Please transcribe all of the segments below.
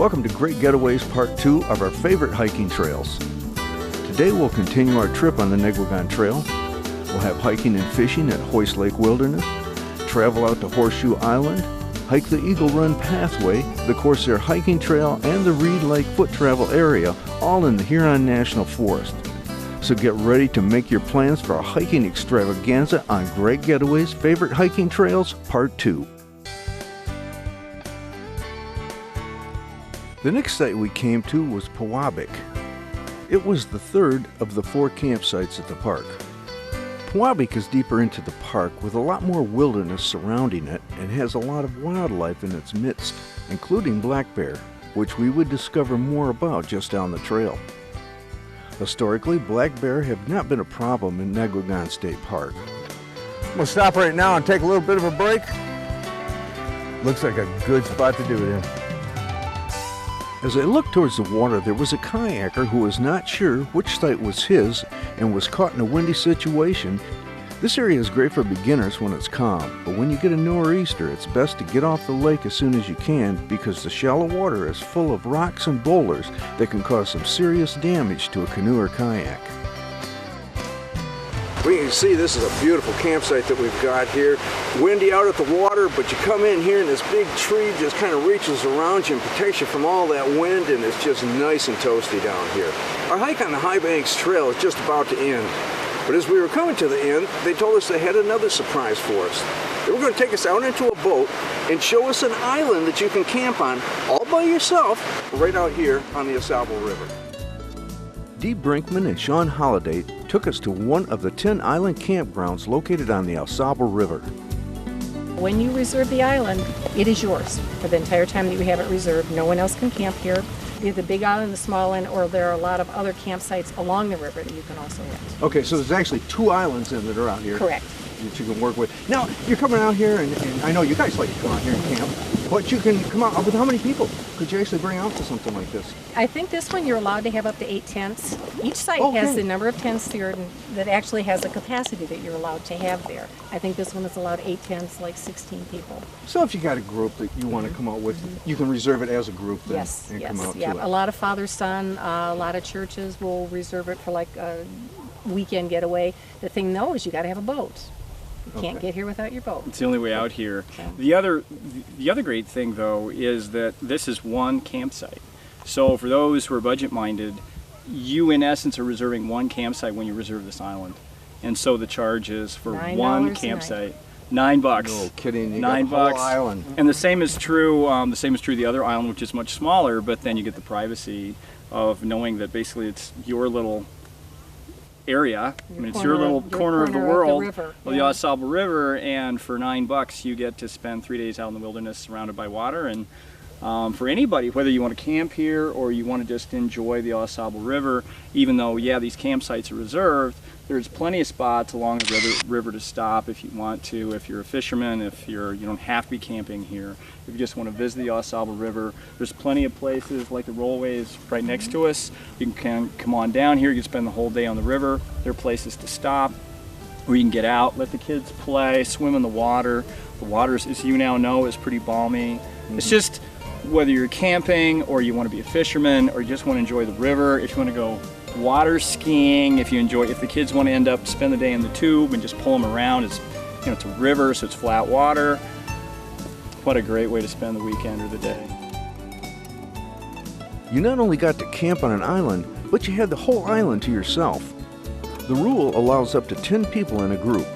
Welcome to Great Getaways Part 2 of our favorite hiking trails. Today we'll continue our trip on the Negwagon Trail. We'll have hiking and fishing at Hoist Lake Wilderness, travel out to Horseshoe Island, hike the Eagle Run Pathway, the Corsair Hiking Trail, and the Reed Lake Foot Travel area, all in the Huron National Forest. So get ready to make your plans for a hiking extravaganza on Great Getaways Favorite Hiking Trails Part 2. The next site we came to was Pewabic. It was the third of the 4 campsites at the park. Pewabic is deeper into the park with a lot more wilderness surrounding it and has a lot of wildlife in its midst, including black bear, which we would discover more about just down the trail. Historically, black bear have not been a problem in Negwagon State Park. I'm going to stop right now and take a little bit of a break. Looks like a good spot to do it in. As I looked towards the water, there was a kayaker who was not sure which site was his and was caught in a windy situation. This area is great for beginners when it's calm, but when you get a nor'easter, it's best to get off the lake as soon as you can because the shallow water is full of rocks and boulders that can cause some serious damage to a canoe or kayak. We can see this is a beautiful campsite that we've got here. Windy out at the water, but you come in here and this big tree just kind of reaches around you and protects you from all that wind, and it's just nice and toasty down here. Our hike on the High Banks Trail is just about to end, but as we were coming to the end, they told us they had another surprise for us. They were going to take us out into a boat and show us an island that you can camp on all by yourself right out here on the Sable River. Dee Brinkman and Sean Holliday took us to one of the 10 island campgrounds located on the Sable River. When you reserve the island, it is yours for the entire time that you have it reserved. No one else can camp here. Either the big island, the small island, or there are a lot of other campsites along the river that you can also rent. Okay, so there's actually 2 islands then that are out here. Correct. That you can work with. Now, you're coming out here, and I know you guys like to come out here and camp, but you can come out with how many people could you actually bring out to something like this? I think this one you're allowed to have up to 8 tents. Each site has the number of tents there that actually has a capacity that you're allowed to have there. I think this one is allowed 8 tents, like 16 people. So if you got a group that you want to come out with, you can reserve it as a group then and come out to it. A lot of father-son, a lot of churches will reserve it for like a weekend getaway. The thing though is you got to have a boat. You can't get here without your boat. It's the only way out here. The other great thing though is that this is one campsite. So for those who are budget minded, you in essence are reserving one campsite when you reserve this island. And so the charge is for one campsite. $9. No kidding. You $9. Got the whole island. And the same is true. The other island, which is much smaller, but then you get the privacy of knowing that basically it's your little area. It's your little corner of the world, of the Sable River, and for $9 you get to spend 3 days out in the wilderness surrounded by water. And for anybody, whether you want to camp here or you want to just enjoy the Sable River, even though these campsites are reserved, there's plenty of spots along the river to stop if you want to. If you're a fisherman, if you don't have to be camping here. If you just want to visit the Sable River, there's plenty of places like the rollways right next to us. You can come on down here. You can spend the whole day on the river. There are places to stop, or you can get out, let the kids play, swim in the water. The water, as you now know, is pretty balmy. It's just whether you're camping or you want to be a fisherman or you just want to enjoy the river. If you want to go water skiing, if the kids want to spend the day in the tube and just pull them around, it's a river, so it's flat water. What a great way to spend the weekend or the day. You not only got to camp on an island, but you had the whole island to yourself. The rule allows up to 10 people in a group.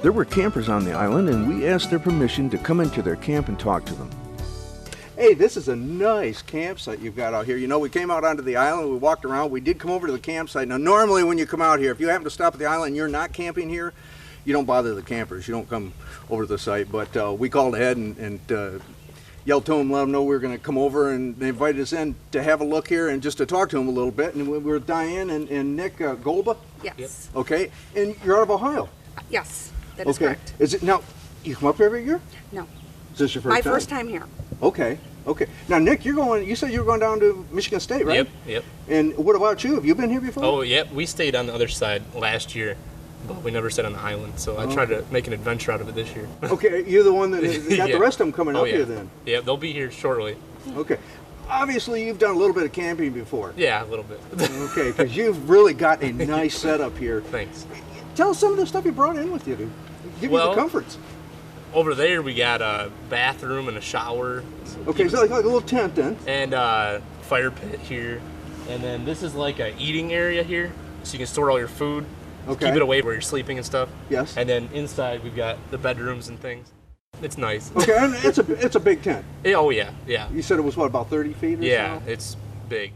There were campers on the island, and we asked their permission to come into their camp and talk to them. Hey, this is a nice campsite you've got out here. We came out onto the island, we walked around, we did come over to the campsite. Now, normally when you come out here, if you happen to stop at the island and you're not camping here, you don't bother the campers. You don't come over to the site, but we called ahead and yelled to them, let them know we were going to come over, and they invited us in to have a look here and just to talk to them a little bit. And we were Diane and Nick Golba. Yes. Okay, and you're out of Ohio. Yes, that is correct. Is it now? You come up here every year? No. Is this your first time? My first time here. Okay. Now, Nick, you said you were going down to Michigan State, right? Yep. And what about you? Have you been here before? Oh, yep. We stayed on the other side last year, but we never stayed on the island, so I tried to make an adventure out of it this year. Okay, you're the one that got the rest of them coming up here then. Yeah, they'll be here shortly. Okay. obviously you've done a little bit of camping before. Yeah, a little bit. Okay, because you've really got a nice setup here. Thanks. Tell us some of the stuff you brought in with you to give you the comforts. Over there we got a bathroom and a shower. Okay, so like a little tent then. And fire pit here. And then this is like a eating area here, so you can store all your food. Okay. Keep it away where you're sleeping and stuff. Yes. And then inside we've got the bedrooms and things. It's nice. Okay, and it's a big tent. Yeah, oh yeah, yeah. You said it was what, about 30 feet or Yeah, so? it's big.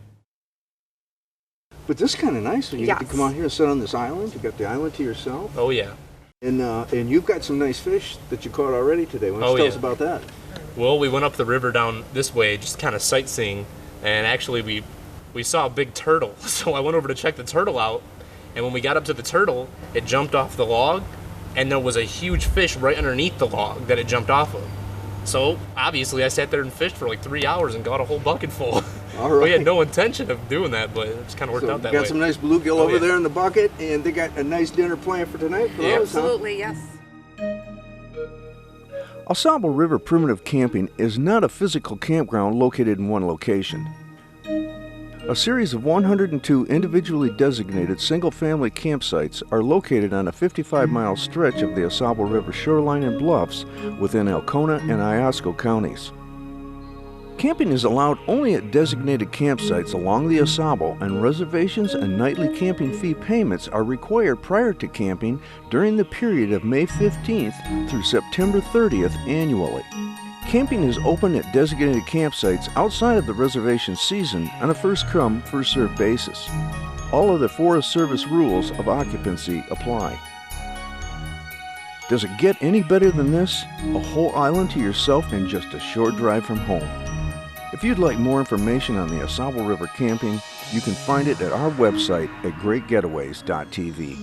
But this is kind of nice when you get to Yes. come out here and sit on this island. You got the island to yourself. Oh yeah. And you've got some nice fish that you caught already today. Why don't you tell us about that? Well, we went up the river down this way, just kind of sightseeing, and actually we saw a big turtle. So I went over to check the turtle out, and when we got up to the turtle, it jumped off the log, and there was a huge fish right underneath the log that it jumped off of. So obviously I sat there and fished for like 3 hours and got a whole bucket full. All right. We had no intention of doing that, but it just kind of worked out that way. Got some nice bluegill over there in the bucket, and they got a nice dinner planned for tonight for us, huh? Absolutely, yes. Au Sable River Primitive Camping is not a physical campground located in one location. A series of 102 individually designated single-family campsites are located on a 55-mile stretch of the Au Sable River shoreline and bluffs within Alcona and Iosco counties. Camping is allowed only at designated campsites along the Au Sable, and reservations and nightly camping fee payments are required prior to camping during the period of May 15th through September 30th annually. Camping is open at designated campsites outside of the reservation season on a first-come, first-served basis. All of the Forest Service rules of occupancy apply. Does it get any better than this? A whole island to yourself and just a short drive from home. If you'd like more information on the Au Sable River camping, you can find it at our website at greatgetaways.tv.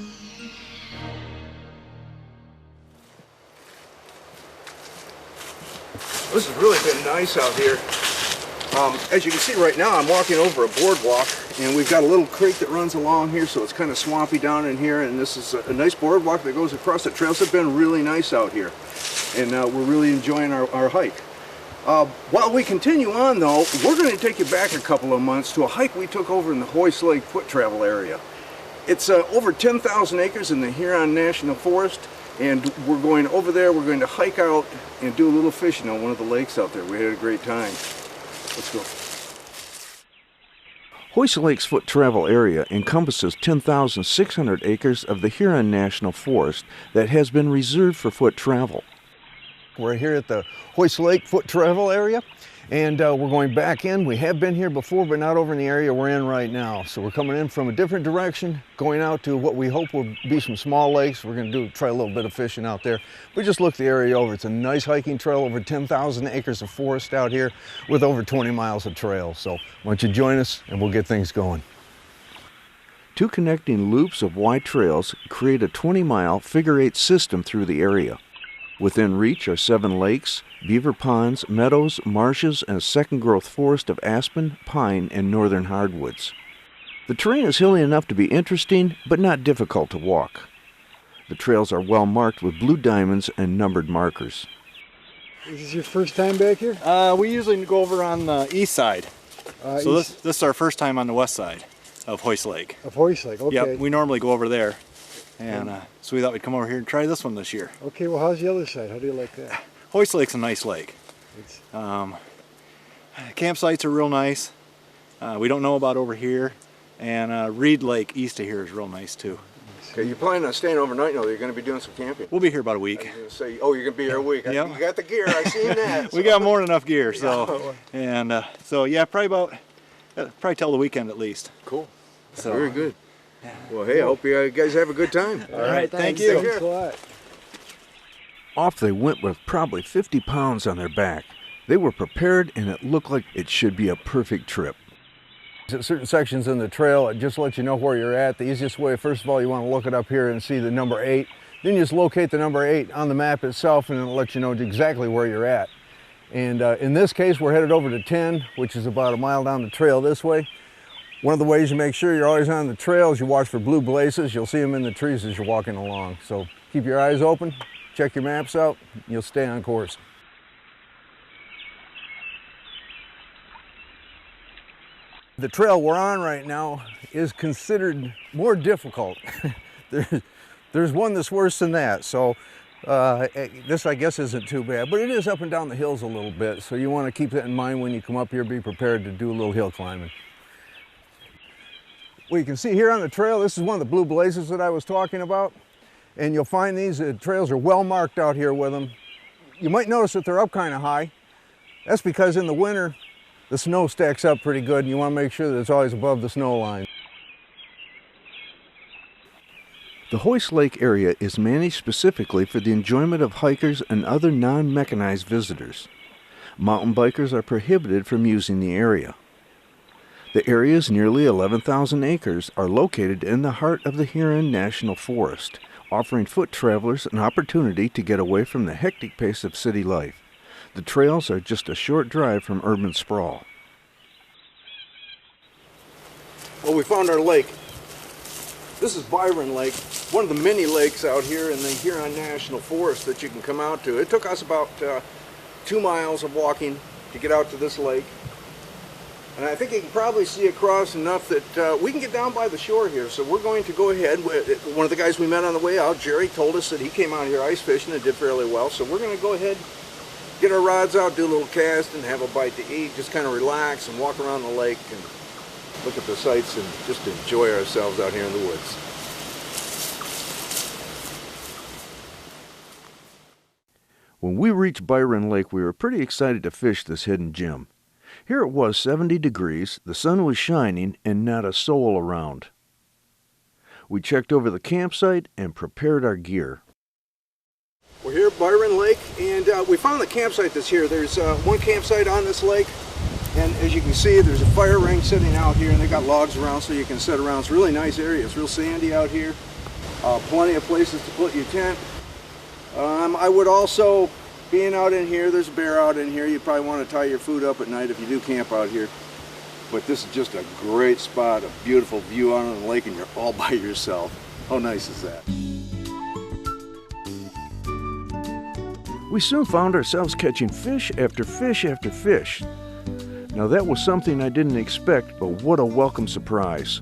This has really been nice out here. As you can see right now, I'm walking over a boardwalk, and we've got a little creek that runs along here, so it's kind of swampy down in here, and this is a nice boardwalk that goes across the trails. It's been really nice out here, and we're really enjoying our hike. While we continue on though, we're going to take you back a couple of months to a hike we took over in the Hoist Lake foot travel area. It's over 10,000 acres in the Huron National Forest, and we're going over there. We're going to hike out and do a little fishing on one of the lakes out there. We had a great time. Let's go. Hoist Lake's foot travel area encompasses 10,600 acres of the Huron National Forest that has been reserved for foot travel. We're here at the Hoist Lake foot travel area, and we're going back in. We have been here before, but not over in the area we're in right now. So we're coming in from a different direction, going out to what we hope will be some small lakes. We're going to try a little bit of fishing out there. We just looked the area over. It's a nice hiking trail, over 10,000 acres of forest out here with over 20 miles of trail. So why don't you join us and we'll get things going. Two connecting loops of wide trails create a 20-mile figure-eight system through the area. Within reach are 7 lakes, beaver ponds, meadows, marshes, and a second-growth forest of aspen, pine, and northern hardwoods. The terrain is hilly enough to be interesting, but not difficult to walk. The trails are well marked with blue diamonds and numbered markers. Is this your first time back here? We usually go over on the east side. So East this is our first time on the west side of Hoist Lake. of Hoist Lake, okay. Yep, we normally go over there. And so we thought we'd come over here and try this one this year. Okay, well, how's the other side? How do you like that? Hoist Lake's a nice lake. It's, Campsites are real nice. We don't know about over here. And Reed Lake east of here is real nice too. Okay, you planning on staying overnight? No, you're going to be doing some camping. We'll be here about a week. I was going to say, oh, you're going to be here a week. Yep. You got the gear. I seen that. We got more than enough gear, so and so yeah, probably till the weekend at least. Cool. So Very good. Well, hey, I hope you guys have a good time. All right, thank thanks you. a lot. Off they went with probably 50 pounds on their back. They were prepared, and it looked like it should be a perfect trip. At certain sections in the trail, it just lets you know where you're at. The easiest way, first of all, you want to look it up here and see the number 8. Then you just locate the number 8 on the map itself, and it'll let you know exactly where you're at. And in this case, we're headed over to 10, which is about a mile down the trail this way. One of the ways you make sure you're always on the trail is you watch for blue blazes. You'll see them in the trees as you're walking along. So keep your eyes open, check your maps out, you'll stay on course. The trail we're on right now is considered more difficult. There's one that's worse than that, so this I guess isn't too bad, but it is up and down the hills a little bit, so you want to keep that in mind when you come up here. Be prepared to do a little hill climbing. Well, you can see here on the trail, this is one of the blue blazes that I was talking about, and you'll find these trails are well marked out here with them. You might notice that they're up kind of high. That's because in the winter the snow stacks up pretty good, and you want to make sure that it's always above the snow line. The Hoist Lake area is managed specifically for the enjoyment of hikers and other non-mechanized visitors. Mountain bikers are prohibited from using the area. The area's nearly 11,000 acres are located in the heart of the Huron National Forest, offering foot travelers an opportunity to get away from the hectic pace of city life. The trails are just a short drive from urban sprawl. Well, we found our lake. This is Byron Lake, one of the many lakes out here in the Huron National Forest that you can come out to. It took us about 2 miles of walking to get out to this lake. And I think you can probably see across enough that we can get down by the shore here. So we're going to go ahead. One of the guys we met on the way out, Jerry, told us that he came out here ice fishing and did fairly well. So we're going to go ahead, get our rods out, do a little cast, and have a bite to eat. Just kind of relax and walk around the lake and look at the sights and just enjoy ourselves out here in the woods. When we reached Byron Lake, we were pretty excited to fish this hidden gem. Here it was 70 degrees, the sun was shining, and not a soul around. We checked over the campsite and prepared our gear. We're here at Byron Lake, and we found the campsite that's here. There's one campsite on this lake, and as you can see, there's a fire ring sitting out here, and they got logs around so you can sit around. It's a really nice area. It's real sandy out here. Plenty of places to put your tent. I would also, being out in here, there's a bear out in here. You probably want to tie your food up at night if you do camp out here. But this is just a great spot, a beautiful view out on the lake, and you're all by yourself. How nice is that? We soon found ourselves catching fish after fish after fish. Now that was something I didn't expect, but what a welcome surprise.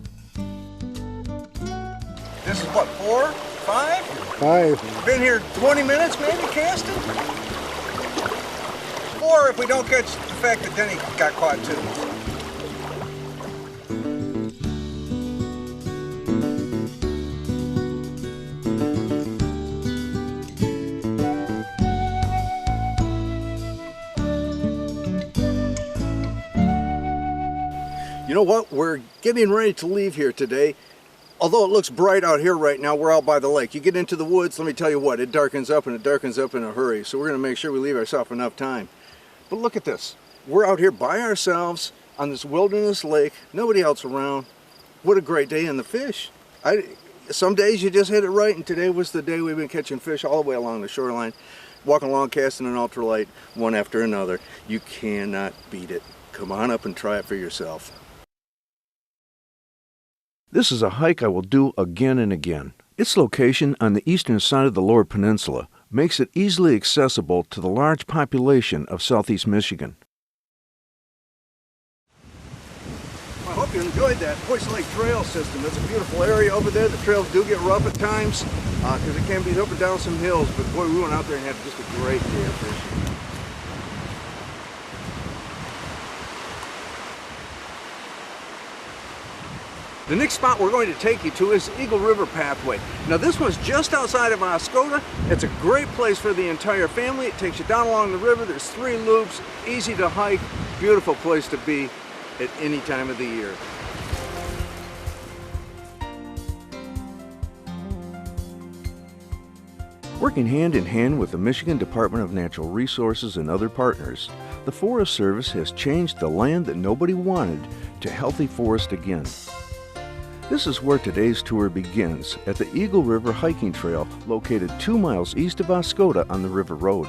This is what, 4, 5? 5. Been here 20 minutes maybe casting? Or if we don't catch the fact that Denny got caught too. You know what? We're getting ready to leave here today. Although it looks bright out here right now, we're out by the lake. You get into the woods, let me tell you what, it darkens up, and it darkens up in a hurry. So we're going to make sure we leave ourselves enough time. But look at this. We're out here by ourselves on this wilderness lake. Nobody else around. What a great day in the fish. Some days you just hit it right, and today was the day we've been catching fish all the way along the shoreline. Walking along, casting an ultralight, one after another. You cannot beat it. Come on up and try it for yourself. This is a hike I will do again and again. Its location on the eastern side of the Lower Peninsula makes it easily accessible to the large population of southeast Michigan. I hope you enjoyed that Hoist Lake Trail system. It's a beautiful area over there. The trails do get rough at times because it can be up and down some hills, but boy, we went out there and had just a great day of fishing. The next spot we're going to take you to is Eagle River Pathway. Now this one's just outside of Oscoda. It's a great place for the entire family. It takes you down along the river. There's 3 loops, easy to hike, beautiful place to be at any time of the year. Working hand in hand with the Michigan Department of Natural Resources and other partners, the Forest Service has changed the land that nobody wanted to healthy forest again. This is where today's tour begins, at the Eagle River Hiking Trail, located 2 miles east of Oscoda on the River Road.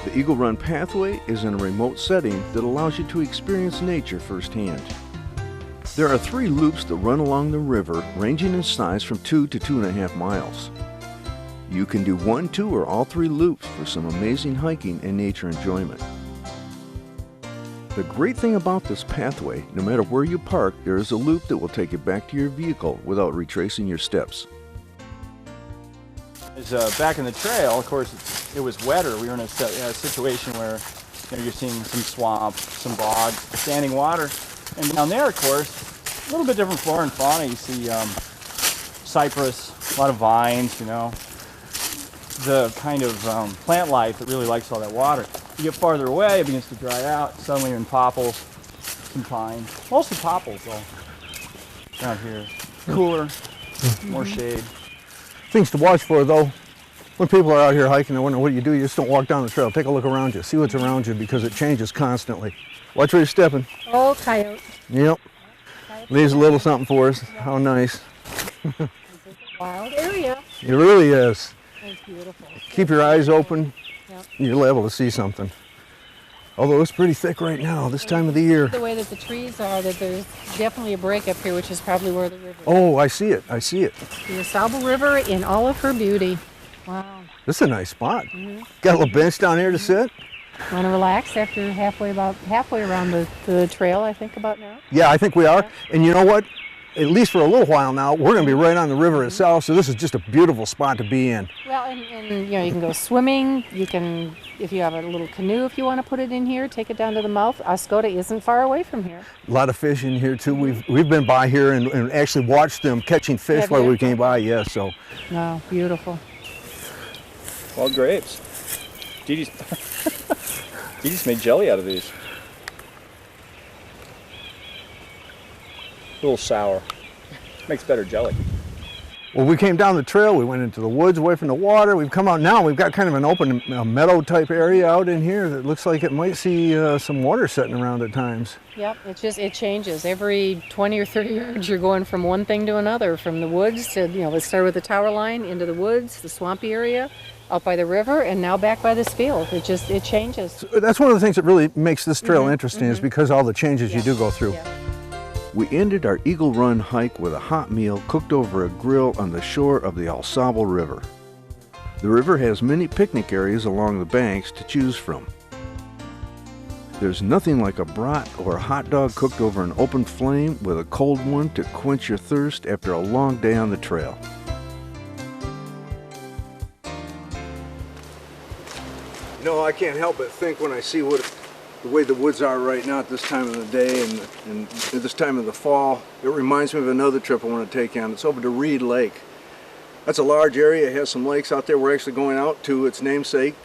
The Eagle Run Pathway is in a remote setting that allows you to experience nature firsthand. There are 3 loops that run along the river, ranging in size from 2 to 2.5 miles. You can do 1, 2, or all 3 loops for some amazing hiking and nature enjoyment. The great thing about this pathway, no matter where you park, there is a loop that will take you back to your vehicle without retracing your steps. Back in the trail, of course, it was wetter. We were in a situation where you're seeing some swamp, some bog, standing water. And down there, of course, a little bit different flora and fauna. You see cypress, a lot of vines, the kind of plant life that really likes all that water. You get farther away, it begins to dry out. Suddenly you're in popples, some pine. Mostly popples, though, down here. Cooler, more shade. Things to watch for, though. When people are out here hiking and wondering what you do, you just don't walk down the trail. Take a look around you. See what's around you because it changes constantly. Watch where you're stepping. Oh, coyote. Yep. Leaves a little something for us. How nice. It's a wild area. It really is. It's beautiful. Keep your eyes open. Yep. You're liable to see something. Although it's pretty thick right now, this time of the year. The way that the trees are, that there's definitely a break up here, which is probably where the river is. Oh, I see it. I see it. The Sable River in all of her beauty. Wow. This is a nice spot. Got a little bench down here to sit. Want to relax after about halfway around the trail, I think, about now? Yeah, I think we are. Yeah. And you know what? At least for a little while now, we're going to be right on the river itself, so this is just a beautiful spot to be in. Well, and you can go swimming. You can, if you have a little canoe, if you want to put it in here, take it down to the mouth. Oscoda isn't far away from here. A lot of fish in here too. We've been by here and actually watched them catching fish Have while you? we came by. Yeah, so. Wow, beautiful. Wild grapes. Dee Dee's made jelly out of these. A little sour. Makes better jelly. Well, we came down the trail. We went into the woods away from the water. We've come out now. We've got kind of an open meadow type area out in here that looks like it might see some water setting around at times. Yep, it changes. Every 20 or 30 yards, you're going from one thing to another, from the woods to, let's start with the tower line, into the woods, the swampy area, out by the river, and now back by this field. It changes. So that's one of the things that really makes this trail interesting is because all the changes you do go through. Yeah. We ended our Eagle Run hike with a hot meal cooked over a grill on the shore of the Sable River. The river has many picnic areas along the banks to choose from. There's nothing like a brat or a hot dog cooked over an open flame with a cold one to quench your thirst after a long day on the trail. I can't help but think when I see the way the woods are right now at this time of the day and at this time of the fall, it reminds me of another trip I want to take on. It's over to Reed Lake. That's a large area. It has some lakes out there. We're actually going out to its namesake,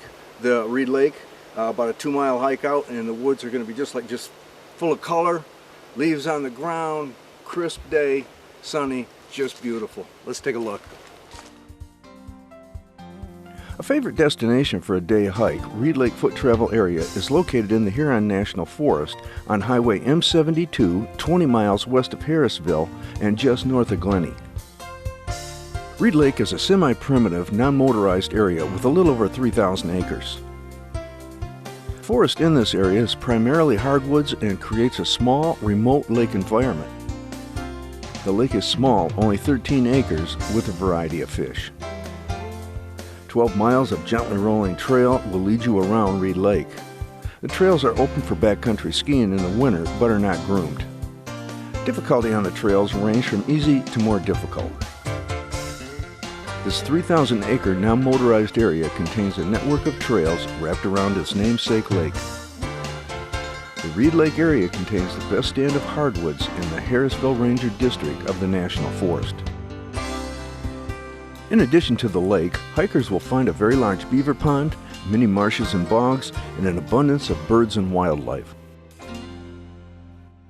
the Reed Lake, about a 2-mile hike out, and the woods are going to be just full of color, leaves on the ground, crisp day, sunny, just beautiful. Let's take a look. A favorite destination for a day hike, Reed Lake Foot Travel Area is located in the Huron National Forest on Highway M72, 20 miles west of Harrisville and just north of Glenny. Reed Lake is a semi-primitive, non-motorized area with a little over 3,000 acres. Forest in this area is primarily hardwoods and creates a small, remote lake environment. The lake is small, only 13 acres, with a variety of fish. 12 miles of gently rolling trail will lead you around Reed Lake. The trails are open for backcountry skiing in the winter, but are not groomed. Difficulty on the trails range from easy to more difficult. This 3,000-acre non-motorized area contains a network of trails wrapped around its namesake lake. The Reed Lake area contains the best stand of hardwoods in the Harrisville Ranger District of the National Forest. In addition to the lake, hikers will find a very large beaver pond, many marshes and bogs, and an abundance of birds and wildlife.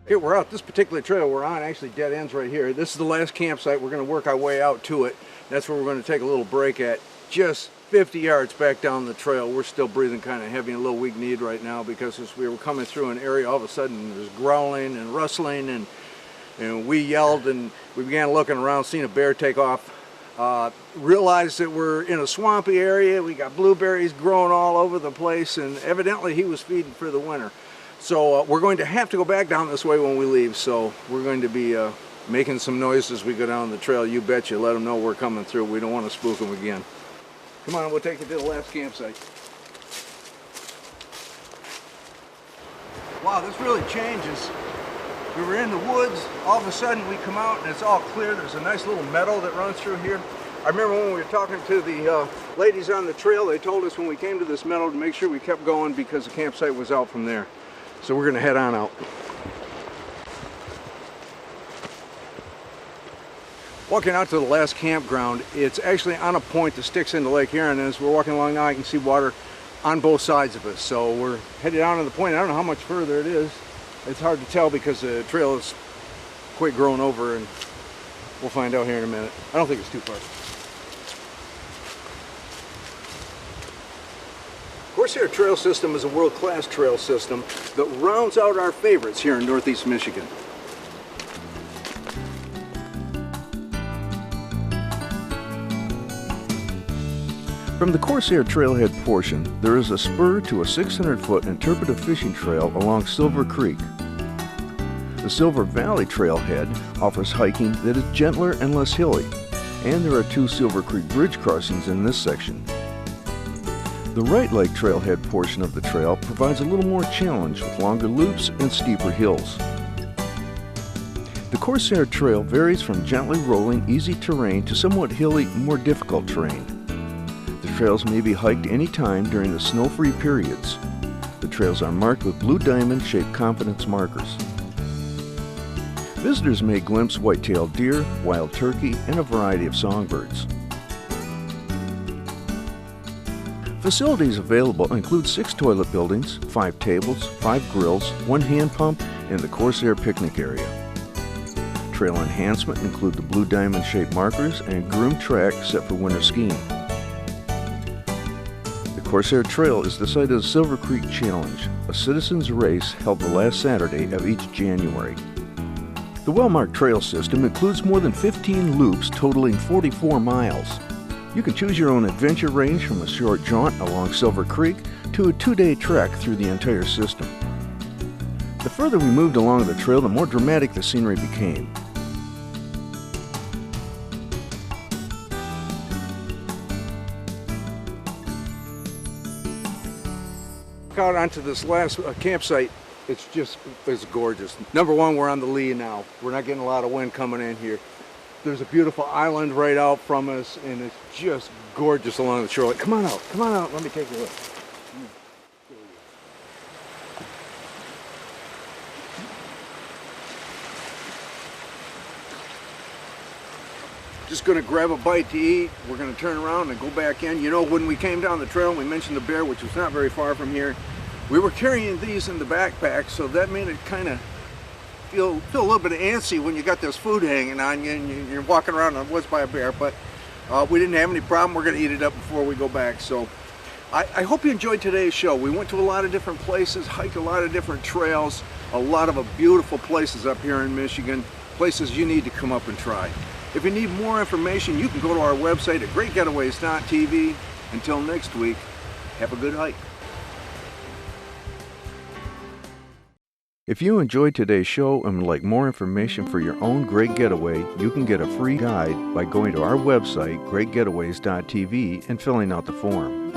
Here we're out. This particular trail we're on actually dead ends right here. This is the last campsite. We're going to work our way out to it. That's where we're going to take a little break at. Just 50 yards back down the trail. We're still breathing kind of heavy and a little weak-kneed right now because as we were coming through an area, all of a sudden there was growling and rustling, and we yelled and we began looking around, seeing a bear take off. Realized that we're in a swampy area. We got blueberries growing all over the place, and evidently he was feeding for the winter. So we're going to have to go back down this way when we leave. So we're going to be making some noise as we go down the trail. You betcha. Let them know we're coming through. We don't want to spook them again. Come on, we'll take you to the last campsite. Wow, this really changes. We were in the woods, all of a sudden we come out and it's all clear. There's a nice little meadow that runs through here. I remember when we were talking to the ladies on the trail, they told us when we came to this meadow to make sure we kept going because the campsite was out from there. So we're gonna head on out. Walking out to the last campground, it's actually on a point that sticks into Lake Huron, and as we're walking along now, I can see water on both sides of us. So we're headed down to the point. I don't know how much further it is. It's hard to tell because the trail is quite grown over, and we'll find out here in a minute. I don't think it's too far. Corsair Trail System is a world-class trail system that rounds out our favorites here in Northeast Michigan. From the Corsair Trailhead portion, there is a spur to a 600-foot interpretive fishing trail along Silver Creek. The Silver Valley Trailhead offers hiking that is gentler and less hilly, and there are 2 Silver Creek bridge crossings in this section. The Right Lake Trailhead portion of the trail provides a little more challenge with longer loops and steeper hills. The Corsair Trail varies from gently rolling, easy terrain to somewhat hilly, more difficult terrain. The trails may be hiked any time during the snow-free periods. The trails are marked with blue diamond-shaped confidence markers. Visitors may glimpse white-tailed deer, wild turkey, and a variety of songbirds. Facilities available include 6 toilet buildings, 5 tables, 5 grills, 1 hand pump, and the Corsair picnic area. Trail enhancement include the blue diamond-shaped markers and a groomed track set for winter skiing. The Corsair Trail is the site of the Silver Creek Challenge, a citizens' race held the last Saturday of each January. The well-marked trail system includes more than 15 loops totaling 44 miles. You can choose your own adventure range from a short jaunt along Silver Creek to a 2-day trek through the entire system. The further we moved along the trail, the more dramatic the scenery became. Out onto this last campsite, it's gorgeous. Number one, we're on the lee now. We're not getting a lot of wind coming in here. There's a beautiful island right out from us, and it's just gorgeous along the shoreline. Come on out, let me take a look. Just gonna grab a bite to eat. We're gonna turn around and go back in. You know, when we came down the trail and we mentioned the bear, which was not very far from here, we were carrying these in the backpack, so that made it kind of feel a little bit antsy when you got this food hanging on you and you're walking around in the woods by a bear. But we didn't have any problem. We're gonna eat it up before we go back. So I hope you enjoyed today's show. We went to a lot of different places, hiked a lot of different trails, a lot of beautiful places up here in Michigan, places you need to come up and try. If you need more information, you can go to our website at greatgetaways.tv. Until next week, have a good hike. If you enjoyed today's show and would like more information for your own great getaway, you can get a free guide by going to our website, greatgetaways.tv, and filling out the form.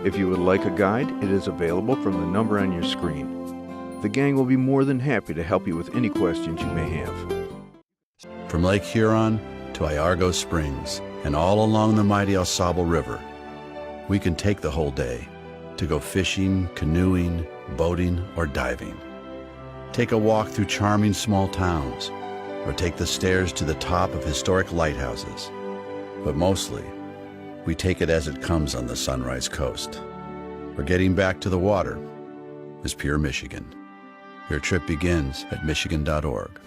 If you would like a guide, it is available from the number on your screen. The gang will be more than happy to help you with any questions you may have. From Lake Huron to Iargo Springs and all along the mighty Sable River, we can take the whole day to go fishing, canoeing, boating, or diving. Take a walk through charming small towns, or take the stairs to the top of historic lighthouses. But mostly, we take it as it comes on the Sunrise Coast. For getting back to the water is pure Michigan. Your trip begins at michigan.org.